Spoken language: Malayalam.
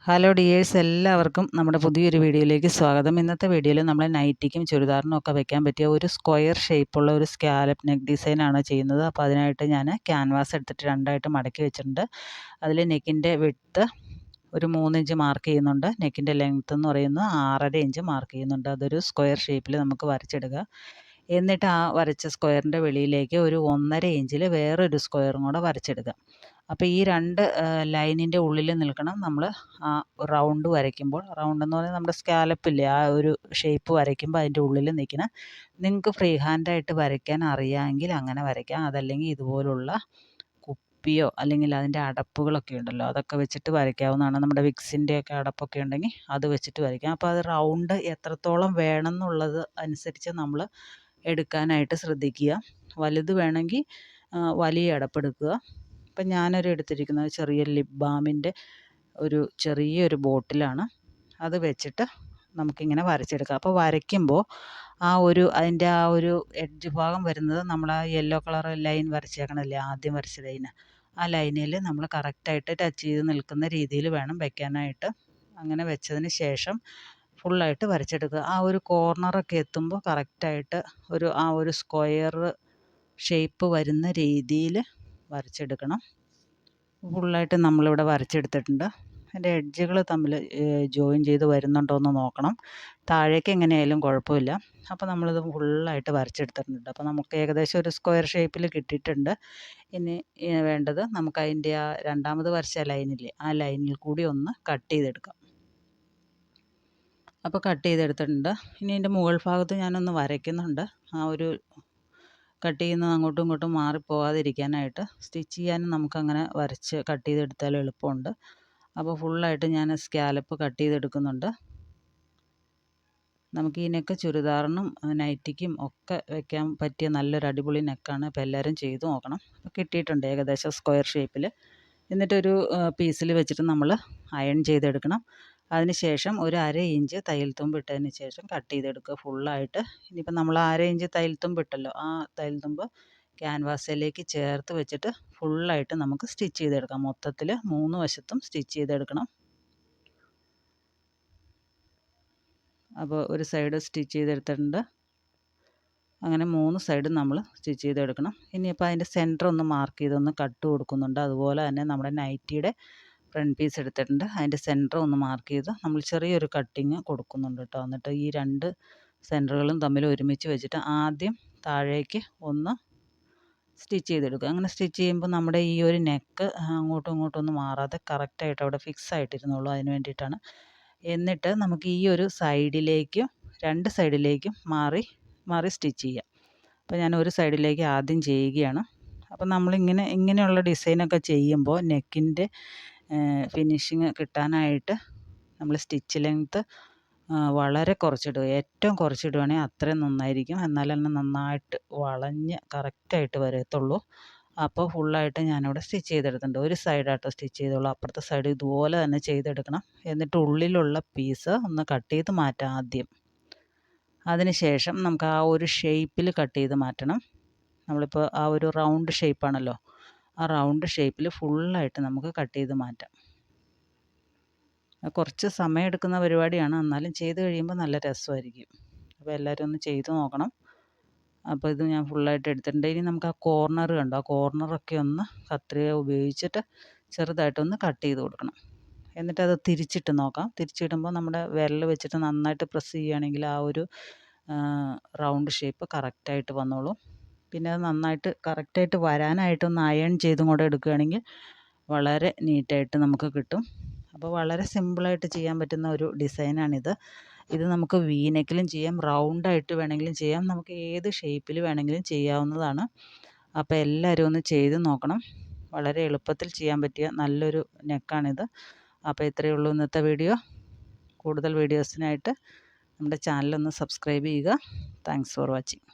ഹലോ ഡിയേഴ്സ്, എല്ലാവർക്കും നമ്മുടെ പുതിയൊരു വീഡിയോയിലേക്ക് സ്വാഗതം. ഇന്നത്തെ വീഡിയോയിൽ നമ്മൾ നൈറ്റിക്കും ചുരിദാറിനും ഒക്കെ വെക്കാൻ പറ്റിയ ഒരു സ്ക്വയർ ഷേപ്പുള്ള ഒരു സ്കാലപ്പ് നെക്ക് ഡിസൈനാണ് ചെയ്യുന്നത്. അപ്പോൾ അതിനായിട്ട് ഞാൻ ക്യാൻവാസ് എടുത്തിട്ട് രണ്ടായിട്ട് മടക്കി വെച്ചിട്ടുണ്ട്. അതിൽ നെക്കിൻ്റെ വിഡ്ത്ത് ഒരു 3 ഇഞ്ച് മാർക്ക് ചെയ്യുന്നുണ്ട്. നെക്കിൻ്റെ ലെങ്ത്ത് എന്ന് പറയുന്നത് 6.5 ഇഞ്ച് മാർക്ക് ചെയ്യുന്നുണ്ട്. അതൊരു സ്ക്വയർ ഷേപ്പിൽ നമുക്ക് വരച്ചെടുക്കുക. എന്നിട്ട് ആ വരച്ച സ്ക്വയറിൻ്റെ വെളിയിലേക്ക് ഒരു 1.5 ഇഞ്ചിൽ വേറൊരു സ്ക്വയറും കൂടെ വരച്ചെടുക്കുക. അപ്പോൾ ഈ രണ്ട് ലൈനിൻ്റെ ഉള്ളിൽ നിൽക്കണം നമ്മൾ ആ റൗണ്ട് വരയ്ക്കുമ്പോൾ. റൗണ്ട് എന്ന് പറഞ്ഞാൽ നമ്മുടെ സ്കാലപ്പില്ലേ, ആ ഒരു ഷേപ്പ് വരയ്ക്കുമ്പോൾ അതിൻ്റെ ഉള്ളിൽ നിൽക്കണം. നിങ്ങൾക്ക് ഫ്രീ ഹാൻഡായിട്ട് വരയ്ക്കാൻ അറിയാമെങ്കിൽ അങ്ങനെ വരയ്ക്കാം. അതല്ലെങ്കിൽ ഇതുപോലുള്ള കുപ്പിയോ അല്ലെങ്കിൽ അതിൻ്റെ അടപ്പുകളൊക്കെ ഉണ്ടല്ലോ, അതൊക്കെ വെച്ചിട്ട് വരയ്ക്കാവുന്നതാണ്. നമ്മുടെ വിക്സിൻ്റെയൊക്കെ അടപ്പൊക്കെ ഉണ്ടെങ്കിൽ അത് വെച്ചിട്ട് വരയ്ക്കാം. അപ്പോൾ അത് റൗണ്ട് എത്രത്തോളം വേണം എന്നുള്ളത് അനുസരിച്ച് നമ്മൾ എടുക്കാനായിട്ട് ശ്രദ്ധിക്കുക. വലുത് വേണമെങ്കിൽ വലിയ അടപ്പെടുക്കുക. ഇപ്പം ഞാനൊരു എടുത്തിരിക്കുന്നത് ചെറിയ ലിപ് ബാമിൻ്റെ ഒരു ചെറിയൊരു ബോട്ടിലാണ്. അത് വെച്ചിട്ട് നമുക്കിങ്ങനെ വരച്ചെടുക്കാം. അപ്പോൾ വരയ്ക്കുമ്പോൾ അതിൻ്റെ ആ ഒരു എഡ്ജ് ഭാഗം വരുന്നത് നമ്മൾ ആ യെല്ലോ കളർ ലൈൻ വരച്ചേക്കണല്ലേ, ആദ്യം വരച്ച ലൈന്, ആ ലൈനിൽ നമ്മൾ കറക്റ്റായിട്ട് ടച്ച് ചെയ്ത് നിൽക്കുന്ന രീതിയിൽ വേണം വെക്കാനായിട്ട്. അങ്ങനെ വെച്ചതിന് ശേഷം ഫുള്ളായിട്ട് വരച്ചെടുക്കുക. ആ ഒരു കോർണറൊക്കെ എത്തുമ്പോൾ കറക്റ്റായിട്ട് ആ ഒരു സ്ക്വയർ ഷേപ്പ് വരുന്ന രീതിയിൽ വരച്ചെടുക്കണം. ഫുള്ളായിട്ട് നമ്മളിവിടെ വരച്ചെടുത്തിട്ടുണ്ട്. അതിൻ്റെ എഡ്ജുകൾ തമ്മിൽ ജോയിൻ ചെയ്ത് വരുന്നുണ്ടോ എന്ന് നോക്കണം. താഴേക്ക് എങ്ങനെയായാലും കുഴപ്പമില്ല. അപ്പോൾ നമ്മളിത് ഫുള്ളായിട്ട് വരച്ചെടുത്തിട്ടുണ്ട്. അപ്പോൾ നമുക്ക് ഏകദേശം ഒരു സ്ക്വയർ ഷേപ്പിൽ കിട്ടിയിട്ടുണ്ട്. ഇനി വേണ്ടത് നമുക്ക് അതിൻ്റെ ആ രണ്ടാമത് വരച്ച ലൈനില്ലേ, ആ ലൈനിൽ കൂടി ഒന്ന് കട്ട് ചെയ്തെടുക്കാം. അപ്പോൾ കട്ട് ചെയ്തെടുത്തിട്ടുണ്ട്. ഇനി ഇതിൻ്റെ മുകൾ ഭാഗത്ത് ഞാനൊന്ന് വരയ്ക്കുന്നുണ്ട്. ആ ഒരു കട്ട് ചെയ്യുന്നത് അങ്ങോട്ടും ഇങ്ങോട്ടും മാറിപ്പോകാതിരിക്കാനായിട്ട്. സ്റ്റിച്ച് ചെയ്യാനും നമുക്കങ്ങനെ വരച്ച് കട്ട് ചെയ്തെടുത്താൽ എളുപ്പമുണ്ട്. അപ്പോൾ ഫുള്ളായിട്ട് ഞാൻ സ്കാലപ്പ് കട്ട് ചെയ്തെടുക്കുന്നുണ്ട്. നമുക്ക് ഈ നെക്ക് ചുരിദാറിനും നൈറ്റിക്കും ഒക്കെ വെക്കാൻ പറ്റിയ നല്ലൊരു അടിപൊളി നെക്കാണ്. അപ്പോൾ എല്ലാവരും ചെയ്ത് നോക്കണം. അപ്പോൾ കിട്ടിയിട്ടുണ്ട് ഏകദേശം സ്ക്വയർ ഷേപ്പിൽ. എന്നിട്ടൊരു പീസിൽ വെച്ചിട്ട് നമ്മൾ അയൺ ചെയ്തെടുക്കണം. അതിന് ശേഷം ഒരു 1/2 ഇഞ്ച് തയ്യൽ തുമ്പ് ഇട്ടതിന് ശേഷം കട്ട് ചെയ്തെടുക്കുക ഫുള്ളായിട്ട്. ഇനിയിപ്പോൾ നമ്മൾ 1/2 ഇഞ്ച് തയ്യൽ തുമ്പ് ഇട്ടല്ലോ, ആ തയ്യൽ തുമ്പ് ക്യാൻവാസിലേക്ക് ചേർത്ത് വെച്ചിട്ട് ഫുള്ളായിട്ട് നമുക്ക് സ്റ്റിച്ച് ചെയ്തെടുക്കാം. മൊത്തത്തിൽ 3 വശത്തും സ്റ്റിച്ച് ചെയ്തെടുക്കണം. അപ്പോൾ ഒരു സൈഡ് സ്റ്റിച്ച് ചെയ്തെടുത്തിട്ടുണ്ട്. അങ്ങനെ 3 സൈഡും നമ്മൾ സ്റ്റിച്ച് ചെയ്തെടുക്കണം. ഇനിയിപ്പോൾ അതിൻ്റെ സെൻറ്റർ ഒന്ന് മാർക്ക് ചെയ്തൊന്ന് കട്ട് കൊടുക്കുന്നുണ്ട്. അതുപോലെ തന്നെ നമ്മുടെ നൈറ്റിയുടെ ഫ്രണ്ട് പീസ് എടുത്തിട്ടുണ്ട്. അതിൻ്റെ സെൻറ്റർ ഒന്ന് മാർക്ക് ചെയ്ത് നമ്മൾ ചെറിയൊരു കട്ടിങ് കൊടുക്കുന്നുണ്ട് കേട്ടോ. എന്നിട്ട് ഈ രണ്ട് സെൻറ്ററുകളും തമ്മിൽ ഒരുമിച്ച് വെച്ചിട്ട് ആദ്യം താഴേക്ക് ഒന്ന് സ്റ്റിച്ച് ചെയ്തെടുക്കുക. അങ്ങനെ സ്റ്റിച്ച് ചെയ്യുമ്പോൾ നമ്മുടെ ഈ ഒരു നെക്ക് അങ്ങോട്ടും ഇങ്ങോട്ടും ഒന്നും മാറാതെ കറക്റ്റായിട്ട് അവിടെ ഫിക്സ് ആയിട്ടിരുന്നുള്ളൂ. അതിന് വേണ്ടിയിട്ടാണ്. എന്നിട്ട് നമുക്ക് ഈ ഒരു സൈഡിലേക്കും 2 സൈഡിലേക്കും മാറി സ്റ്റിച്ച് ചെയ്യാം. അപ്പോൾ ഞാൻ ഒരു സൈഡിലേക്ക് ആദ്യം ചെയ്യുകയാണ്. അപ്പോൾ ഇങ്ങനെയുള്ള ഡിസൈനൊക്കെ ചെയ്യുമ്പോൾ നെക്കിൻ്റെ ഫിനിഷിങ് കിട്ടാനായിട്ട് നമ്മൾ സ്റ്റിച്ച് ലെങ്ത്ത് വളരെ കുറച്ചിടുക. ഏറ്റവും കുറച്ചിടുകയാണെങ്കിൽ അത്രയും നന്നായിരിക്കും. എന്നാലേ നന്നായിട്ട് വളഞ്ഞ് കറക്റ്റായിട്ട് വരത്തുള്ളൂ. അപ്പോൾ ഫുള്ളായിട്ട് ഞാനിവിടെ സ്റ്റിച്ച് ചെയ്തെടുത്തിട്ടുണ്ട്. ഒരു സൈഡാട്ടോ സ്റ്റിച്ച് ചെയ്തോളൂ. അപ്പുറത്തെ സൈഡ് ഇതുപോലെ തന്നെ ചെയ്തെടുക്കണം. എന്നിട്ട് ഉള്ളിലുള്ള പീസ് ഒന്ന് കട്ട് ചെയ്ത് മാറ്റാം ആദ്യം. അതിന് ശേഷം നമുക്ക് ആ ഒരു ഷേപ്പിൽ കട്ട് ചെയ്ത് മാറ്റണം. നമ്മളിപ്പോൾ ആ ഒരു റൗണ്ട് ഷേപ്പാണല്ലോ, ആ റൗണ്ട് ഷേപ്പിൽ ഫുള്ളായിട്ട് നമുക്ക് കട്ട് ചെയ്ത് മാറ്റാം. കുറച്ച് സമയം എടുക്കുന്ന പരിപാടിയാണ്, എന്നാലും ചെയ്ത് കഴിയുമ്പോൾ നല്ല രസമായിരിക്കും. അപ്പോൾ എല്ലാവരും ഒന്ന് ചെയ്ത് നോക്കണം. അപ്പോൾ ഇത് ഞാൻ ഫുള്ളായിട്ട് എടുത്തിട്ടുണ്ട്. ഇനി നമുക്ക് ആ കോർണർ കണ്ടോ, ആ കോർണറൊക്കെ ഒന്ന് കത്രിക ഉപയോഗിച്ചിട്ട് ചെറുതായിട്ടൊന്ന് കട്ട് ചെയ്ത് കൊടുക്കണം. എന്നിട്ടത് തിരിച്ചിട്ട് നോക്കാം. തിരിച്ചിടുമ്പോൾ നമ്മുടെ വിരൽ വെച്ചിട്ട് നന്നായിട്ട് പ്രസ് ചെയ്യുകയാണെങ്കിൽ ആ ഒരു റൗണ്ട് ഷേപ്പ് കറക്റ്റായിട്ട് വന്നോളും. പിന്നെ അത് നന്നായിട്ട് കറക്റ്റായിട്ട് വരാനായിട്ടൊന്ന് അയൺ ചെയ്തും കൂടെ എടുക്കുകയാണെങ്കിൽ വളരെ നീറ്റായിട്ട് നമുക്ക് കിട്ടും. അപ്പോൾ വളരെ സിമ്പിളായിട്ട് ചെയ്യാൻ പറ്റുന്ന ഒരു ഡിസൈനാണിത്. ഇത് നമുക്ക് വി നെക്കിലും ചെയ്യാം, റൗണ്ടായിട്ട് വേണമെങ്കിലും ചെയ്യാം, നമുക്ക് ഏത് ഷേപ്പിൽ വേണമെങ്കിലും ചെയ്യാവുന്നതാണ്. അപ്പോൾ എല്ലാവരും ഒന്ന് ചെയ്ത് നോക്കണം. വളരെ എളുപ്പത്തിൽ ചെയ്യാൻ പറ്റിയ നല്ലൊരു നെക്കാണിത്. അപ്പോൾ ഇത്രയേ ഉള്ളൂ ഇന്നത്തെ വീഡിയോ. കൂടുതൽ വീഡിയോസിനായിട്ട് നമ്മുടെ ചാനലൊന്ന് സബ്സ്ക്രൈബ് ചെയ്യുക. Thanks for watching.